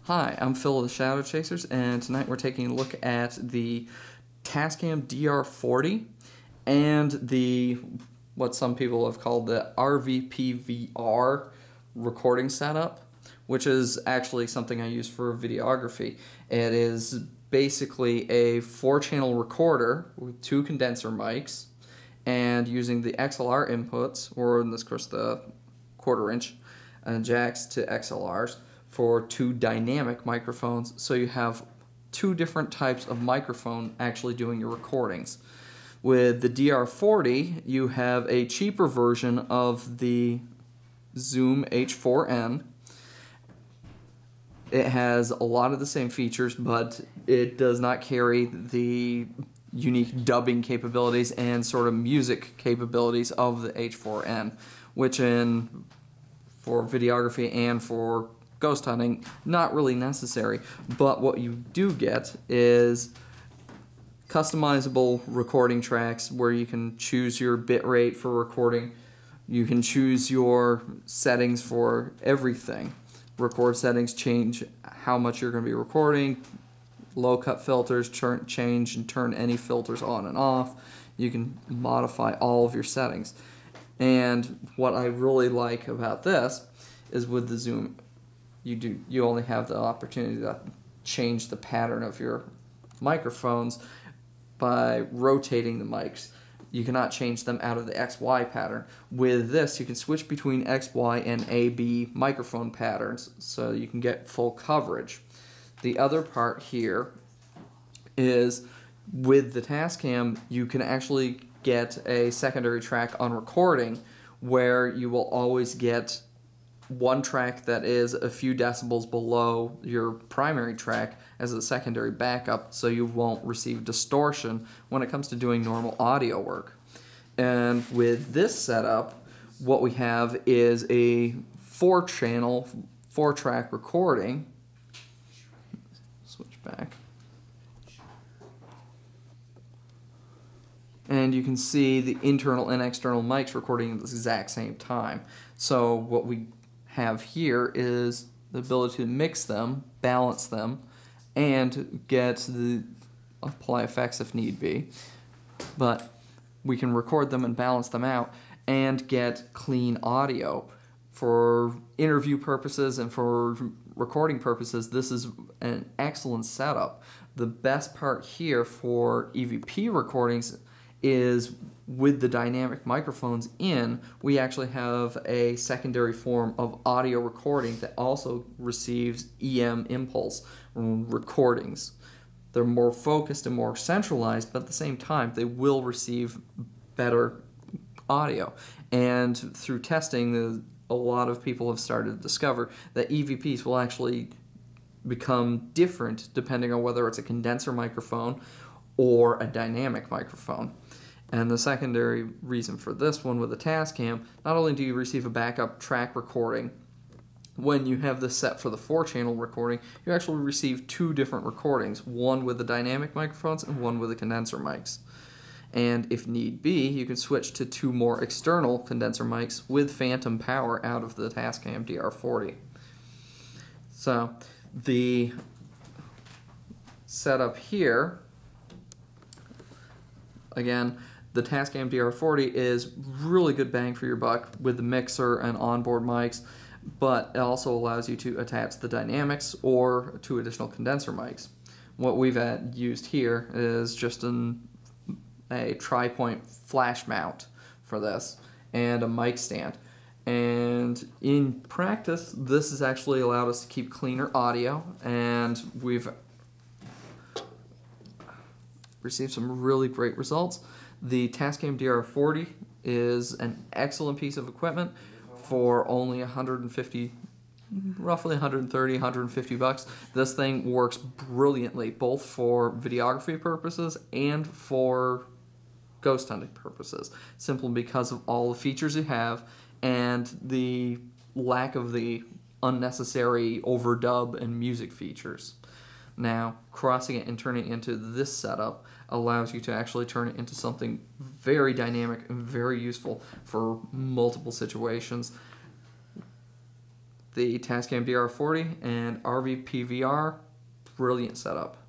Hi, I'm Phil of the Shadow Chasers, and tonight we're taking a look at the Tascam DR-40 and the, what some people have called the RVPVR recording setup, which is actually something I use for videography. It is basically a 4-channel recorder with 2 condenser mics, and using the XLR inputs, or in this case the 1/4 inch jacks to XLRs, for 2 dynamic microphones, so you have 2 different types of microphone actually doing your recordings. With the DR-40, you have a cheaper version of the Zoom H4n. It has a lot of the same features, but it does not carry the unique dubbing capabilities and sort of music capabilities of the H4n, which for videography and for ghost hunting, not really necessary. But what you do get is customizable recording tracks where you can choose your bit rate for recording. You can choose your settings for everything. Record settings change how much you're going to be recording. Low cut filters change and turn any filters on and off. You can modify all of your settings. And what I really like about this is with the Zoom, you only have the opportunity to change the pattern of your microphones by rotating the mics. You cannot change them out of the XY pattern. With this, you can switch between XY and AB microphone patterns, so you can get full coverage. The other part here is with the Tascam, you can actually get a secondary track on recording where you will always get one track that is a few decibels below your primary track as a secondary backup, so you won't receive distortion when it comes to doing normal audio work. And with this setup, what we have is a 4-channel, 4-track recording. Switch back. And you can see the internal and external mics recording at the exact same time. So what we have here is the ability to mix them, balance them, and apply effects if need be. But we can record them and balance them out and get clean audio. For interview purposes and for recording purposes, this is an excellent setup. The best part here for EVP recordings is with the dynamic microphones in, we actually have a secondary form of audio recording that also receives EM impulse recordings. They're more focused and more centralized, but at the same time, they will receive better audio. And through testing, a lot of people have started to discover that EVPs will actually become different depending on whether it's a condenser microphone or a dynamic microphone. And the secondary reason for this one with the Tascam, not only do you receive a backup track recording, when you have this set for the 4-channel recording, you actually receive 2 different recordings, one with the dynamic microphones and one with the condenser mics. And if need be, you can switch to 2 more external condenser mics with phantom power out of the Tascam DR-40. So the setup here, again, the Tascam DR-40 is really good bang for your buck with the mixer and onboard mics, but it also allows you to attach the dynamics or 2 additional condenser mics. What we've used here is just a tri-point flash mount for this and a mic stand. And in practice, this has actually allowed us to keep cleaner audio, and we've received some really great results. The Tascam DR-40 is an excellent piece of equipment for only roughly 130, 150 bucks. This thing works brilliantly, both for videography purposes and for ghost hunting purposes, simply because of all the features you have and the lack of the unnecessary overdub and music features. Now, crossing it and turning it into this setup allows you to actually turn it into something very dynamic and very useful for multiple situations. the Tascam DR-40 and RVPVR. Brilliant setup.